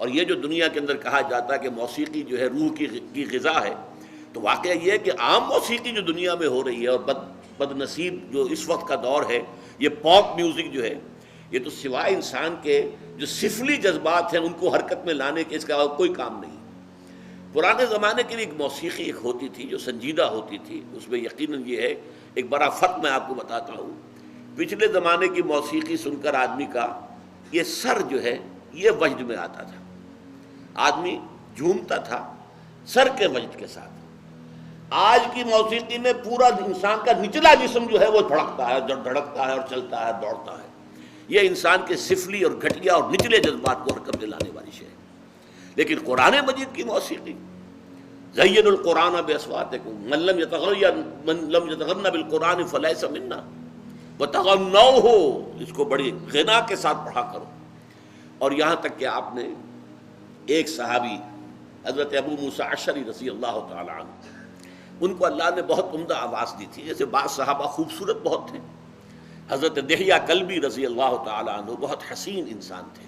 اور یہ جو دنیا کے اندر کہا جاتا ہے کہ موسیقی جو ہے روح کی غذا ہے، تو واقعہ یہ ہے کہ عام موسیقی جو دنیا میں ہو رہی ہے اور بد نصیب جو اس وقت کا دور ہے، یہ پاپ میوزک جو ہے، یہ تو سوائے انسان کے جو سفلی جذبات ہیں ان کو حرکت میں لانے کے اس کا کوئی کام نہیں۔ پرانے زمانے کی ایک موسیقی ایک ہوتی تھی جو سنجیدہ ہوتی تھی، اس میں یقیناً یہ ہے ایک بڑا فرق میں آپ کو بتاتا ہوں۔ پچھلے زمانے کی موسیقی سن کر آدمی کا یہ سر جو ہے یہ وجد میں آتا تھا، آدمی جھومتا تھا سر کے وجد کے ساتھ۔ آج کی موسیقی میں پورا انسان کا نچلا جسم جو ہے وہ دھڑکتا ہے، دھڑکتا ہے اور چلتا ہے، دوڑتا ہے۔ یہ انسان کے سفلی اور گھٹیا اور نچلے جذبات کو حرکت میں لانے والی شے ہے۔ لیکن قرآن مجید کی موسیقی، زین القرآن باصواتکم من لم یتغن بالقرآن فلیس منا وتغنوہ، اس کو بڑی غنا کے ساتھ پڑھا کرو۔ اور یہاں تک کہ آپ نے ایک صحابی حضرت ابو موسیٰ اشعری رضی اللہ تعالی عنہ، ان کو اللہ نے بہت عمدہ آواز دی تھی، جیسے بعض صحابہ خوبصورت بہت تھے۔ حضرت دحیہ کلبی رضی اللہ تعالی عنہ بہت حسین انسان تھے،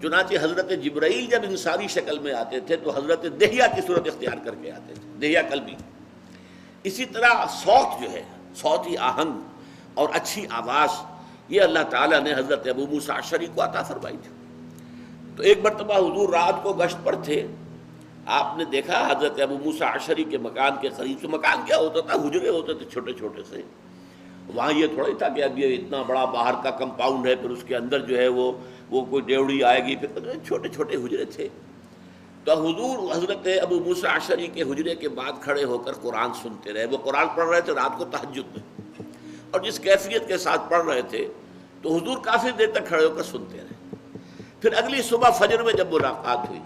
چنانچہ حضرت جبرائیل جب انسانی شکل میں آتے تھے تو حضرت دحیہ کی صورت اختیار کر کے آتے تھے، دحیہ کلبی۔ اسی طرح صوت جو ہے، صوتی آہنگ اور اچھی آواز، یہ اللہ تعالیٰ نے حضرت ابو موسیٰ اشعری کو عطا فرمائی تھی۔ تو ایک مرتبہ حضور رات کو گشت پر تھے، آپ نے دیکھا حضرت ابو موسیٰ اشعری کے مکان کے قریب سے، مکان کیا ہوتا تھا، حجرے ہوتے تھے چھوٹے چھوٹے سے، وہاں یہ تھوڑا ہی تھا کہ اب یہ اتنا بڑا باہر کا کمپاؤنڈ ہے، پھر اس کے اندر جو ہے وہ کوئی ڈیوڑی آئے گی، پھر چھوٹے چھوٹے حجرے تھے۔ تو حضور حضرت ابو موسیٰ اشعری کے حجرے کے بعد کھڑے ہو کر قرآن سنتے رہے۔ وہ قرآن پڑھ رہے تھے رات کو تہجد میں، اور جس کیفیت کے ساتھ پڑھ رہے تھے تو حضور کافی دیر تک کھڑے ہو کر سنتے رہے۔ پھر اگلی صبح فجر میں جب ملاقات ہوئی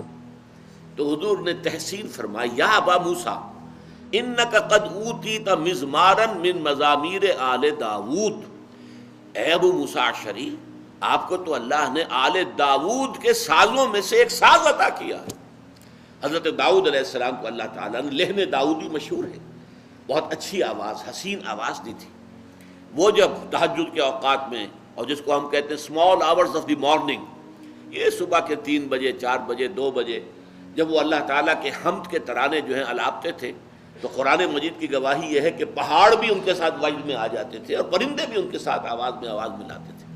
تو حضور نے تحسین فرمائی، یا ابا موسیٰ انک قد اوتیت مزمارا من مزامیر آل داود، اے ابو موسیٰ اشعری، آپ کو تو اللہ نے آل داود کے سازوں میں سے ایک ساز عطا کیا ہے۔ حضرت داؤد علیہ السلام کو اللہ تعالیٰ نے لحن داؤدی مشہور ہے، بہت اچھی آواز، حسین آواز دی تھی۔ وہ جب تہجد کے اوقات میں، اور جس کو ہم کہتے ہیں small hours of the morning, یہ صبح کے 3 بجے 4 بجے 2 بجے جب وہ اللہ تعالیٰ کے حمد کے ترانے جو ہیں الاپتے تھے، تو قرآن مجید کی گواہی یہ ہے کہ پہاڑ بھی ان کے ساتھ وجد میں آ جاتے تھے اور پرندے بھی ان کے ساتھ آواز میں آواز ملاتے تھے۔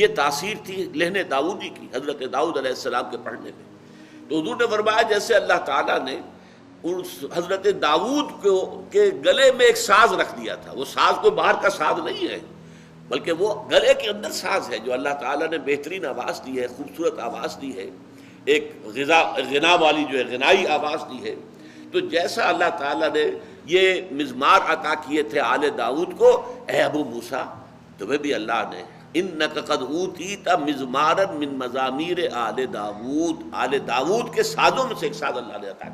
یہ تاثیر تھی لحن داؤدی کی حضرت داؤد علیہ السلام کے پڑھنے میں۔ تو حضور نے فرمایا جیسے اللہ تعالیٰ نے حضرت داؤد کے گلے میں ایک ساز رکھ دیا تھا، وہ ساز کوئی باہر کا ساز نہیں ہے بلکہ وہ گلے کے اندر ساز ہے جو اللہ تعالیٰ نے بہترین آواز دی ہے، خوبصورت آواز دی ہے، ایک غنا والی جو ہے غنائی آواز دی ہے۔ تو جیسا اللہ تعالیٰ نے یہ مزمار عطا کیے تھے آل داؤد کو، اے ابو موسیٰ تمہیں بھی اللہ نے انک قد اوتیت مزمارا من مزامیر آل داود، آل داود کے سازوں میں سے ایک ساز اللہ نے عطا کیا۔